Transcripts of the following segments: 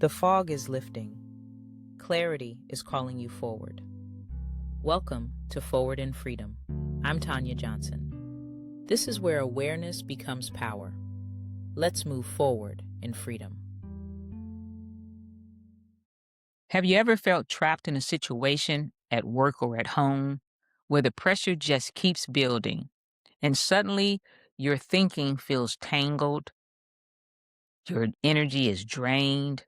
The fog is lifting. Clarity is calling you forward. Welcome to Forward in Freedom. I'm Tanya Johnson. This is where awareness becomes power. Let's move forward in freedom. Have you ever felt trapped in a situation at work or at home where the pressure just keeps building and suddenly your thinking feels tangled, your energy is drained,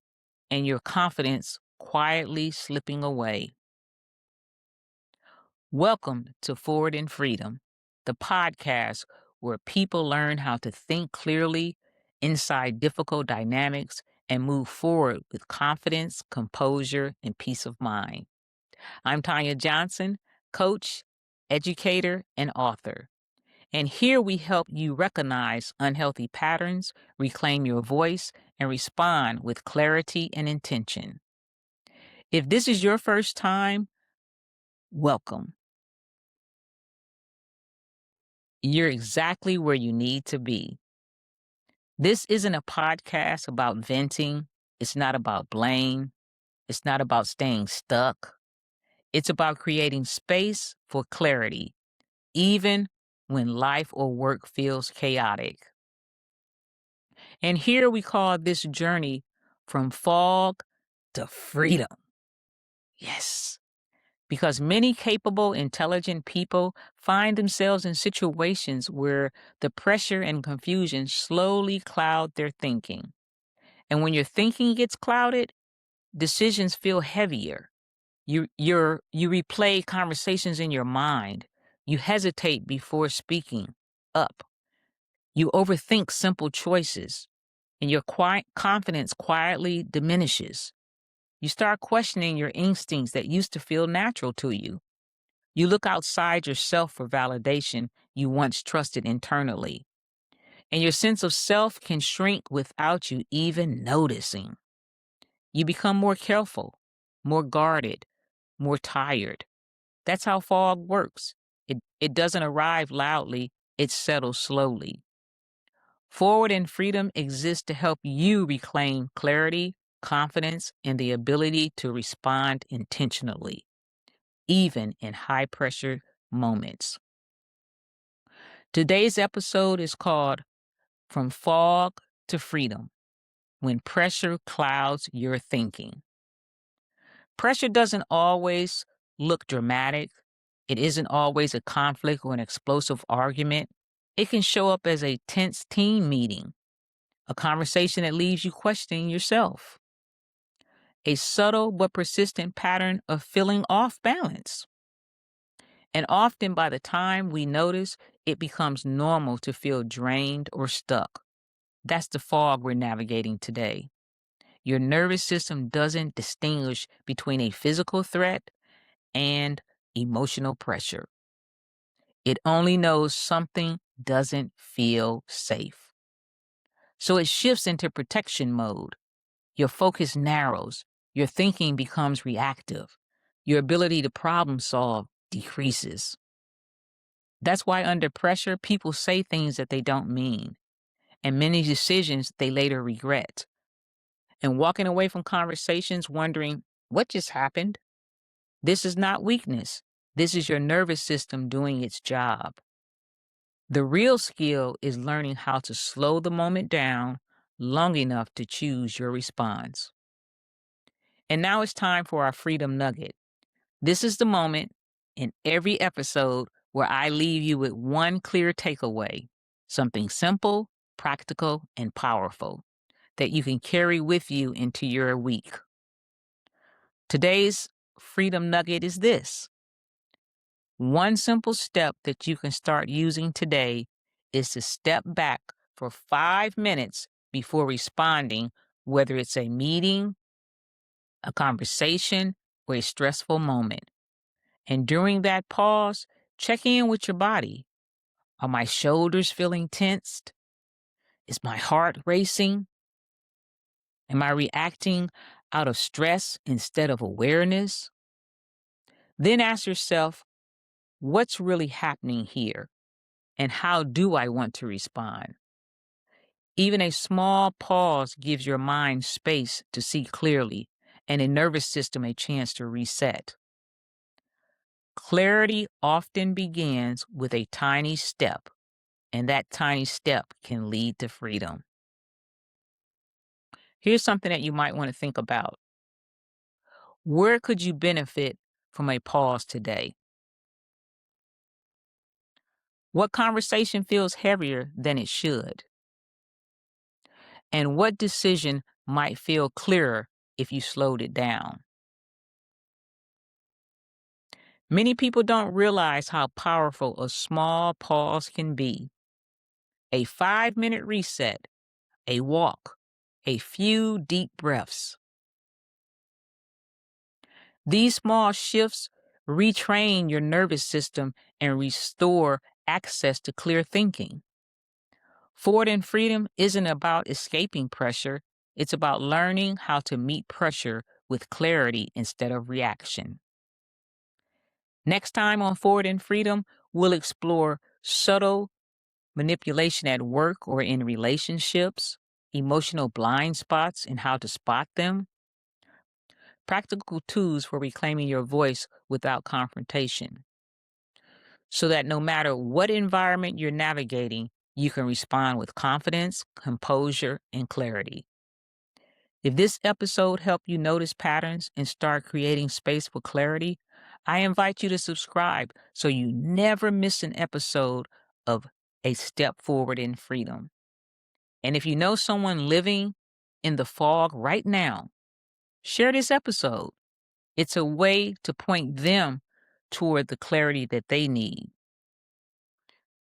and your confidence quietly slipping away? Welcome to Forward in Freedom, the podcast where people learn how to think clearly inside difficult dynamics and move forward with confidence, composure, and peace of mind. I'm Tanya Johnson, coach, educator, and author. And here we help you recognize unhealthy patterns, reclaim your voice, and respond with clarity and intention. If this is your first time, welcome. You're exactly where you need to be. This isn't a podcast about venting. It's not about blame. It's not about staying stuck. It's about creating space for clarity, even when life or work feels chaotic. And here we call this journey from fog to freedom. Yes. Because many capable, intelligent people find themselves in situations where the pressure and confusion slowly cloud their thinking. And when your thinking gets clouded, decisions feel heavier. You replay conversations in your mind. You hesitate before speaking up. You overthink simple choices, and your confidence quietly diminishes. You start questioning your instincts that used to feel natural to you. You look outside yourself for validation you once trusted internally, and your sense of self can shrink without you even noticing. You become more careful, more guarded, more tired. That's how fog works. It doesn't arrive loudly, it settles slowly. Forward in Freedom exists to help you reclaim clarity, confidence, and the ability to respond intentionally, even in high pressure moments. Today's episode is called From Fog to Freedom, When Pressure Clouds Your Thinking. Pressure doesn't always look dramatic. It isn't always a conflict or an explosive argument. It can show up as a tense team meeting, a conversation that leaves you questioning yourself, a subtle but persistent pattern of feeling off balance. And often by the time we notice, it becomes normal to feel drained or stuck. That's the fog we're navigating today. Your nervous system doesn't distinguish between a physical threat and emotional pressure. It only knows something doesn't feel safe. So it shifts into protection mode. Your focus narrows. Your thinking becomes reactive. Your ability to problem solve decreases. That's why under pressure, people say things that they don't mean, and many decisions they later regret. And walking away from conversations wondering, what just happened? This is not weakness. This is your nervous system doing its job. The real skill is learning how to slow the moment down long enough to choose your response. And now it's time for our Freedom Nugget. This is the moment in every episode where I leave you with one clear takeaway, something simple, practical, and powerful that you can carry with you into your week. Today's Freedom Nugget is this. One simple step that you can start using today is to step back for 5 minutes before responding, whether it's a meeting, a conversation, or a stressful moment. And during that pause, check in with your body. Are my shoulders feeling tensed? Is my heart racing? Am I reacting out of stress instead of awareness? Then ask yourself, what's really happening here? And how do I want to respond? Even a small pause gives your mind space to see clearly and a nervous system a chance to reset. Clarity often begins with a tiny step, and that tiny step can lead to freedom. Here's something that you might want to think about. Where could you benefit from a pause today? What conversation feels heavier than it should? And what decision might feel clearer if you slowed it down? Many people don't realize how powerful a small pause can be. A 5-minute reset, a walk, a few deep breaths. These small shifts retrain your nervous system and restore access to clear thinking. Forward in Freedom isn't about escaping pressure, it's about learning how to meet pressure with clarity instead of reaction. Next time on Forward in Freedom, we'll explore subtle manipulation at work or in relationships, emotional blind spots and how to spot them, practical tools for reclaiming your voice without confrontation, so that no matter what environment you're navigating, you can respond with confidence, composure, and clarity. If this episode helped you notice patterns and start creating space for clarity, I invite you to subscribe so you never miss an episode of A Step Forward in Freedom. And if you know someone living in the fog right now, share this episode. It's a way to point them toward the clarity that they need.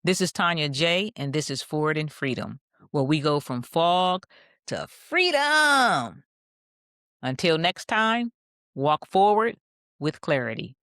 This is Tanya J, and this is Forward in Freedom, where we go from fog to freedom. Until next time, walk forward with clarity.